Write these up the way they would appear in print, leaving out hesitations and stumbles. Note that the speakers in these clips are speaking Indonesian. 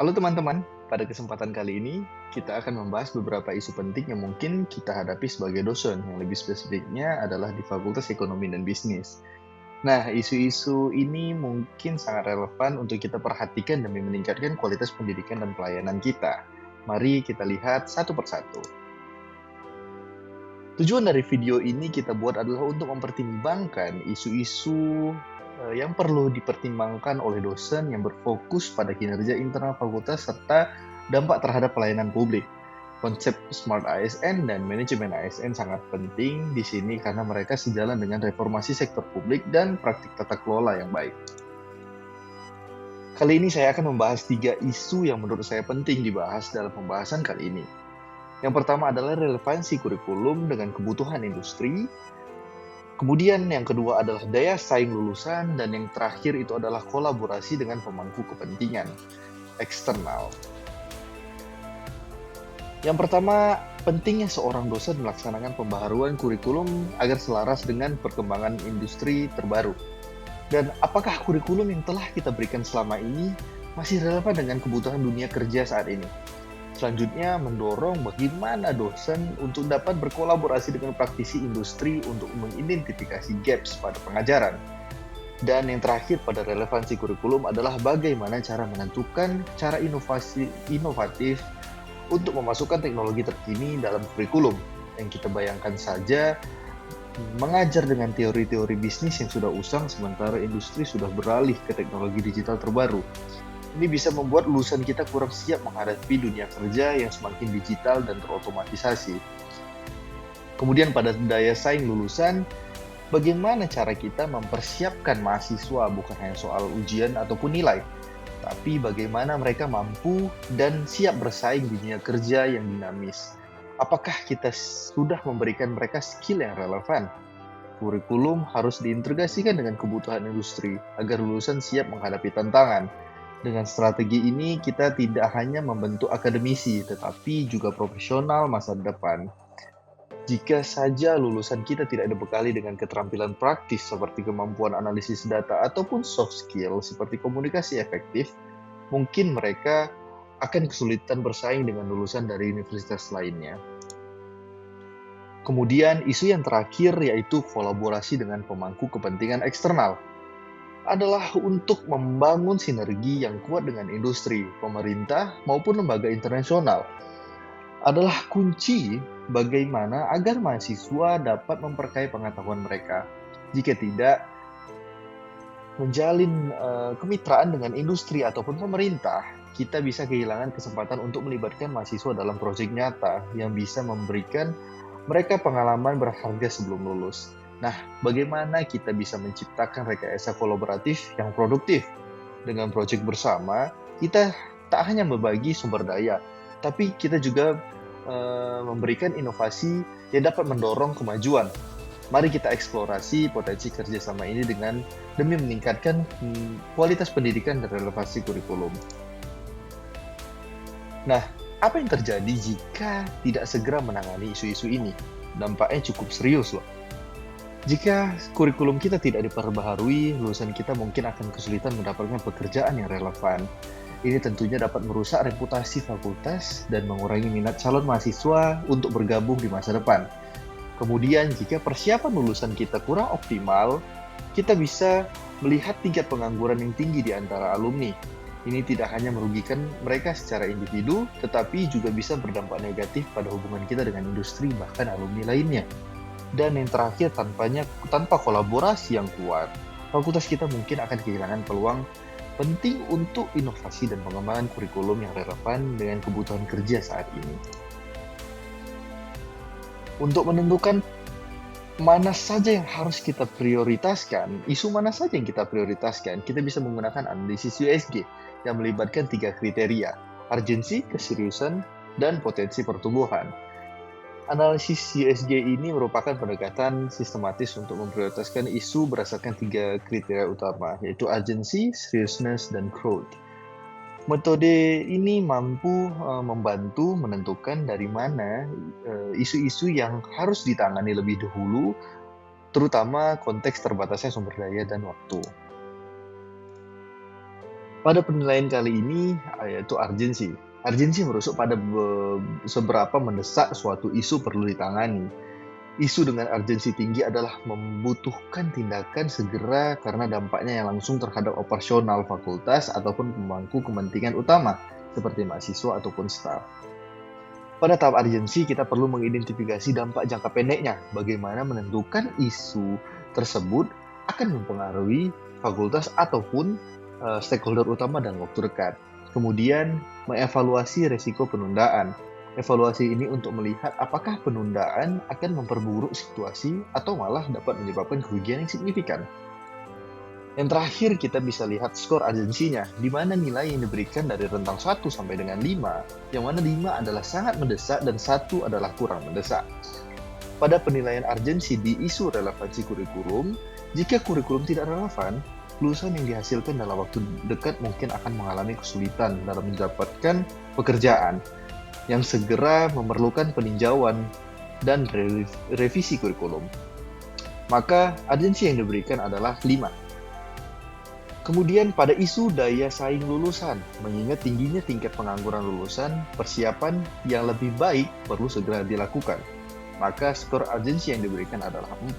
Halo teman-teman, pada kesempatan kali ini kita akan membahas beberapa isu penting yang mungkin kita hadapi sebagai dosen, yang lebih spesifiknya adalah di Fakultas Ekonomi dan Bisnis. Nah, isu-isu ini mungkin sangat relevan untuk kita perhatikan demi meningkatkan kualitas pendidikan dan pelayanan kita. Mari kita lihat satu persatu. Tujuan dari video ini kita buat adalah untuk mempertimbangkan isu-isu yang perlu dipertimbangkan oleh dosen yang berfokus pada kinerja internal fakultas serta dampak terhadap pelayanan publik. Konsep Smart ASN dan manajemen ASN sangat penting di sini karena mereka sejalan dengan reformasi sektor publik dan praktik tata kelola yang baik. Kali ini saya akan membahas 3 isu yang menurut saya penting dibahas dalam pembahasan kali ini. Yang pertama adalah relevansi kurikulum dengan kebutuhan industri. Kemudian yang kedua adalah daya saing lulusan, dan yang terakhir itu adalah kolaborasi dengan pemangku kepentingan eksternal. Yang pertama, pentingnya seorang dosen melaksanakan pembaharuan kurikulum agar selaras dengan perkembangan industri terbaru. Dan apakah kurikulum yang telah kita berikan selama ini masih relevan dengan kebutuhan dunia kerja saat ini? Selanjutnya, mendorong bagaimana dosen untuk dapat berkolaborasi dengan praktisi industri untuk mengidentifikasi gaps pada pengajaran. Dan yang terakhir pada relevansi kurikulum adalah bagaimana cara menentukan cara inovatif untuk memasukkan teknologi terkini dalam kurikulum. Yang kita bayangkan saja, mengajar dengan teori-teori bisnis yang sudah usang sementara industri sudah beralih ke teknologi digital terbaru. Ini bisa membuat lulusan kita kurang siap menghadapi dunia kerja yang semakin digital dan terotomatisasi. Kemudian pada daya saing lulusan, bagaimana cara kita mempersiapkan mahasiswa bukan hanya soal ujian ataupun nilai, tapi bagaimana mereka mampu dan siap bersaing di dunia kerja yang dinamis. Apakah kita sudah memberikan mereka skill yang relevan? Kurikulum harus diintegrasikan dengan kebutuhan industri agar lulusan siap menghadapi tantangan. Dengan strategi ini, kita tidak hanya membentuk akademisi, tetapi juga profesional masa depan. Jika saja lulusan kita tidak dibekali dengan keterampilan praktis seperti kemampuan analisis data ataupun soft skill seperti komunikasi efektif, mungkin mereka akan kesulitan bersaing dengan lulusan dari universitas lainnya. Kemudian, isu yang terakhir yaitu kolaborasi dengan pemangku kepentingan eksternal adalah untuk membangun sinergi yang kuat dengan industri, pemerintah, maupun lembaga internasional. Adalah kunci bagaimana agar mahasiswa dapat memperkaya pengetahuan mereka. Jika tidak, menjalin kemitraan dengan industri ataupun pemerintah, kita bisa kehilangan kesempatan untuk melibatkan mahasiswa dalam proyek nyata yang bisa memberikan mereka pengalaman berharga sebelum lulus. Nah, bagaimana kita bisa menciptakan rekayasa kolaboratif yang produktif? Dengan proyek bersama, kita tak hanya berbagi sumber daya, tapi kita juga memberikan inovasi yang dapat mendorong kemajuan. Mari kita eksplorasi potensi kerjasama ini demi meningkatkan kualitas pendidikan dan relevansi kurikulum. Nah, apa yang terjadi jika tidak segera menangani isu-isu ini? Dampaknya cukup serius loh. Jika kurikulum kita tidak diperbaharui, lulusan kita mungkin akan kesulitan mendapatkan pekerjaan yang relevan. Ini tentunya dapat merusak reputasi fakultas dan mengurangi minat calon mahasiswa untuk bergabung di masa depan. Kemudian, jika persiapan lulusan kita kurang optimal, kita bisa melihat tingkat pengangguran yang tinggi di antara alumni. Ini tidak hanya merugikan mereka secara individu, tetapi juga bisa berdampak negatif pada hubungan kita dengan industri bahkan alumni lainnya. Dan yang terakhir, tanpa kolaborasi yang kuat, fakultas kita mungkin akan kehilangan peluang penting untuk inovasi dan pengembangan kurikulum yang relevan dengan kebutuhan kerja saat ini. Untuk menentukan mana saja yang harus kita prioritaskan, isu mana saja yang kita prioritaskan, kita bisa menggunakan analisis USG yang melibatkan 3 kriteria: urgensi, keseriusan, dan potensi pertumbuhan. Analisis USG ini merupakan pendekatan sistematis untuk memprioritaskan isu berdasarkan 3 kriteria utama, yaitu urgency, seriousness, dan growth. Metode ini mampu membantu menentukan dari mana isu-isu yang harus ditangani lebih dahulu, terutama konteks terbatasnya sumber daya dan waktu. Pada penilaian kali ini, yaitu urgensi. Urgensi merusuk pada seberapa mendesak suatu isu perlu ditangani. Isu dengan urgensi tinggi adalah membutuhkan tindakan segera karena dampaknya yang langsung terhadap operasional fakultas ataupun pemangku kepentingan utama, seperti mahasiswa ataupun staf. Pada tahap urgensi, kita perlu mengidentifikasi dampak jangka pendeknya, bagaimana menentukan isu tersebut akan mempengaruhi fakultas ataupun stakeholder utama dalam waktu dekat. Kemudian, mengevaluasi risiko penundaan. Evaluasi ini untuk melihat apakah penundaan akan memperburuk situasi atau malah dapat menyebabkan kerugian yang signifikan. Yang terakhir, kita bisa lihat skor urgensinya, di mana nilai yang diberikan dari rentang 1 sampai dengan 5, yang mana 5 adalah sangat mendesak dan 1 adalah kurang mendesak. Pada penilaian urgensi di isu relevansi kurikulum, jika kurikulum tidak relevan, lulusan yang dihasilkan dalam waktu dekat mungkin akan mengalami kesulitan dalam mendapatkan pekerjaan yang segera memerlukan peninjauan dan revisi kurikulum. Maka urgensi yang diberikan adalah 5. Kemudian pada isu daya saing lulusan, mengingat tingginya tingkat pengangguran lulusan, persiapan yang lebih baik perlu segera dilakukan. Maka skor urgensi yang diberikan adalah 4.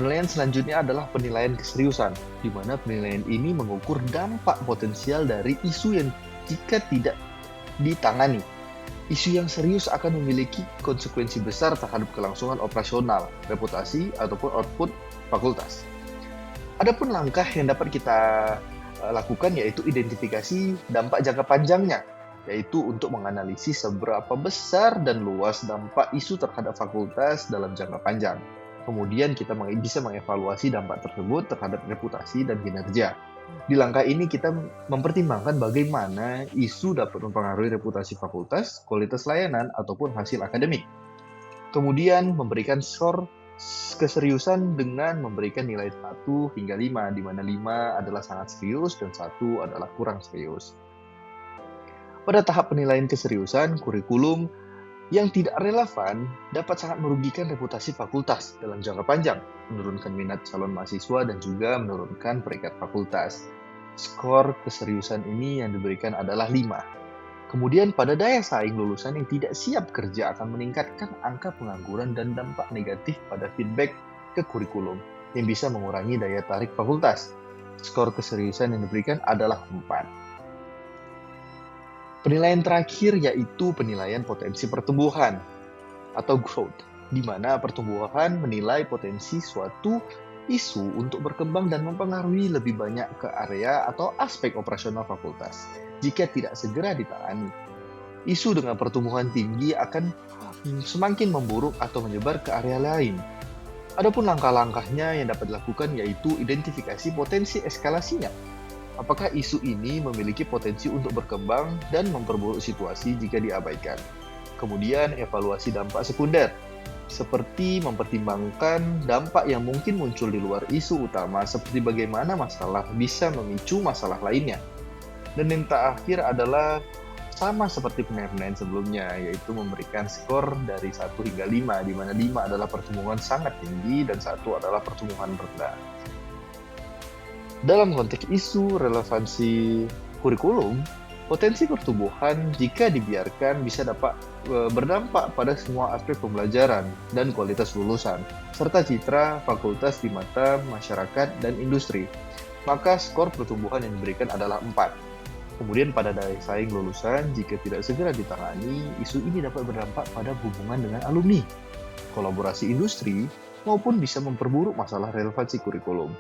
Penilaian selanjutnya adalah penilaian keseriusan, di mana penilaian ini mengukur dampak potensial dari isu yang jika tidak ditangani. Isu yang serius akan memiliki konsekuensi besar terhadap kelangsungan operasional, reputasi, ataupun output fakultas. Adapun langkah yang dapat kita lakukan yaitu identifikasi dampak jangka panjangnya, yaitu untuk menganalisis seberapa besar dan luas dampak isu terhadap fakultas dalam jangka panjang. Kemudian kita bisa mengevaluasi dampak tersebut terhadap reputasi dan kinerja. Di langkah ini kita mempertimbangkan bagaimana isu dapat mempengaruhi reputasi fakultas, kualitas layanan, ataupun hasil akademik. Kemudian memberikan skor keseriusan dengan memberikan nilai 1 hingga 5, di mana 5 adalah sangat serius dan 1 adalah kurang serius. Pada tahap penilaian keseriusan, kurikulum yang tidak relevan dapat sangat merugikan reputasi fakultas dalam jangka panjang, menurunkan minat calon mahasiswa dan juga menurunkan peringkat fakultas. Skor keseriusan ini yang diberikan adalah 5. Kemudian pada daya saing lulusan yang tidak siap kerja akan meningkatkan angka pengangguran dan dampak negatif pada feedback ke kurikulum yang bisa mengurangi daya tarik fakultas. Skor keseriusan yang diberikan adalah 4. Penilaian terakhir yaitu penilaian potensi pertumbuhan atau growth, di mana pertumbuhan menilai potensi suatu isu untuk berkembang dan mempengaruhi lebih banyak ke area atau aspek operasional fakultas. Jika tidak segera ditangani, isu dengan pertumbuhan tinggi akan semakin memburuk atau menyebar ke area lain. Adapun langkah-langkahnya yang dapat dilakukan yaitu identifikasi potensi eskalasinya. Apakah isu ini memiliki potensi untuk berkembang dan memperburuk situasi jika diabaikan? Kemudian evaluasi dampak sekunder, seperti mempertimbangkan dampak yang mungkin muncul di luar isu utama, seperti bagaimana masalah bisa memicu masalah lainnya. Dan yang terakhir adalah sama seperti penilaian sebelumnya, yaitu memberikan skor dari 1 hingga 5, di mana 5 adalah pertumbuhan sangat tinggi dan 1 adalah pertumbuhan rendah. Dalam konteks isu relevansi kurikulum, potensi pertumbuhan jika dibiarkan bisa dapat berdampak pada semua aspek pembelajaran dan kualitas lulusan, serta citra fakultas di mata masyarakat dan industri. Maka skor pertumbuhan yang diberikan adalah 4. Kemudian pada daya saing lulusan, jika tidak segera ditangani, isu ini dapat berdampak pada hubungan dengan alumni, kolaborasi industri, maupun bisa memperburuk masalah relevansi kurikulum.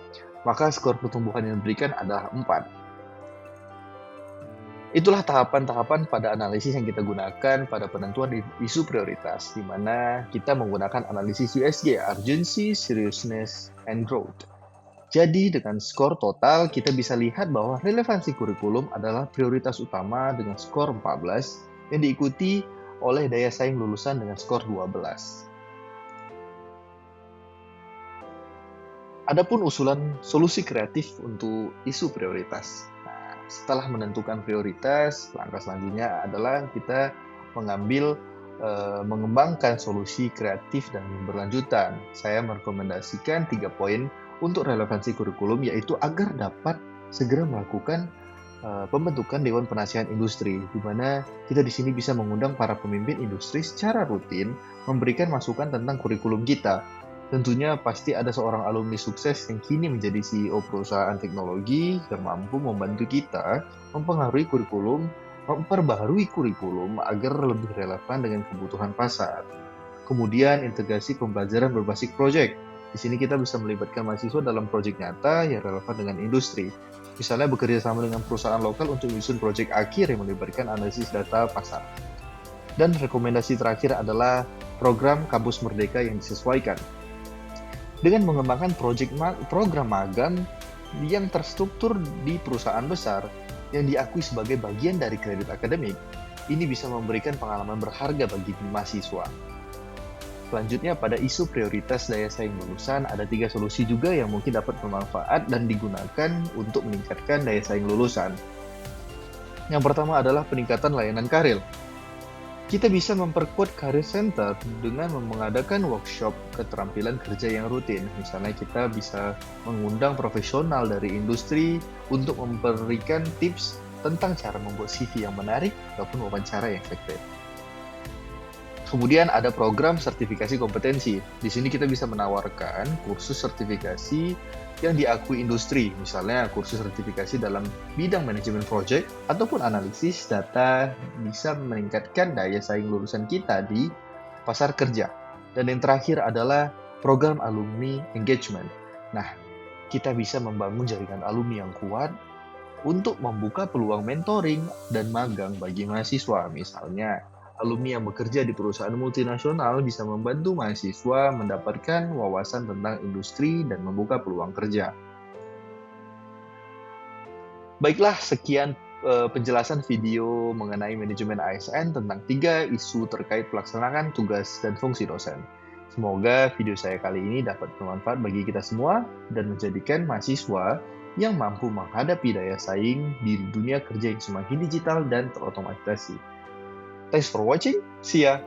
Maka skor pertumbuhan yang diberikan adalah 4. Itulah tahapan-tahapan pada analisis yang kita gunakan pada penentuan isu prioritas, di mana kita menggunakan analisis USG, Urgency, Seriousness, and Growth. Jadi dengan skor total, kita bisa lihat bahwa relevansi kurikulum adalah prioritas utama dengan skor 14, yang diikuti oleh daya saing lulusan dengan skor 12. Adapun usulan solusi kreatif untuk isu prioritas. Nah, setelah menentukan prioritas, langkah selanjutnya adalah kita mengembangkan solusi kreatif dan berlanjutan. Saya merekomendasikan 3 poin untuk relevansi kurikulum, yaitu agar dapat segera melakukan pembentukan Dewan Penasihat Industri, di mana kita di sini bisa mengundang para pemimpin industri secara rutin memberikan masukan tentang kurikulum kita. Tentunya pasti ada seorang alumni sukses yang kini menjadi CEO perusahaan teknologi yang mampu membantu kita memperbaharui kurikulum agar lebih relevan dengan kebutuhan pasar. Kemudian integrasi pembelajaran berbasis proyek. Di sini kita bisa melibatkan mahasiswa dalam proyek nyata yang relevan dengan industri. Misalnya bekerja sama dengan perusahaan lokal untuk menyusun proyek akhir yang melibatkan analisis data pasar. Dan rekomendasi terakhir adalah program Kampus Merdeka yang disesuaikan. Dengan mengembangkan program magang yang terstruktur di perusahaan besar yang diakui sebagai bagian dari kredit akademik, ini bisa memberikan pengalaman berharga bagi mahasiswa. Selanjutnya, pada isu prioritas daya saing lulusan, ada 3 solusi juga yang mungkin dapat bermanfaat dan digunakan untuk meningkatkan daya saing lulusan. Yang pertama adalah peningkatan layanan karir. Kita bisa memperkuat career center dengan mengadakan workshop keterampilan kerja yang rutin. Misalnya kita bisa mengundang profesional dari industri untuk memberikan tips tentang cara membuat CV yang menarik ataupun wawancara yang efektif. Kemudian ada program sertifikasi kompetensi. Di sini kita bisa menawarkan kursus sertifikasi yang diakui industri, misalnya kursus sertifikasi dalam bidang manajemen project ataupun analisis data bisa meningkatkan daya saing lulusan kita di pasar kerja. Dan yang terakhir adalah program alumni engagement. Nah, kita bisa membangun jaringan alumni yang kuat untuk membuka peluang mentoring dan magang bagi mahasiswa. Misalnya, alumni yang bekerja di perusahaan multinasional bisa membantu mahasiswa mendapatkan wawasan tentang industri dan membuka peluang kerja. Baiklah, sekian penjelasan video mengenai manajemen ASN tentang 3 isu terkait pelaksanaan tugas dan fungsi dosen. Semoga video saya kali ini dapat bermanfaat bagi kita semua dan menjadikan mahasiswa yang mampu menghadapi daya saing di dunia kerja yang semakin digital dan terotomatisasi. Thanks for watching. See ya.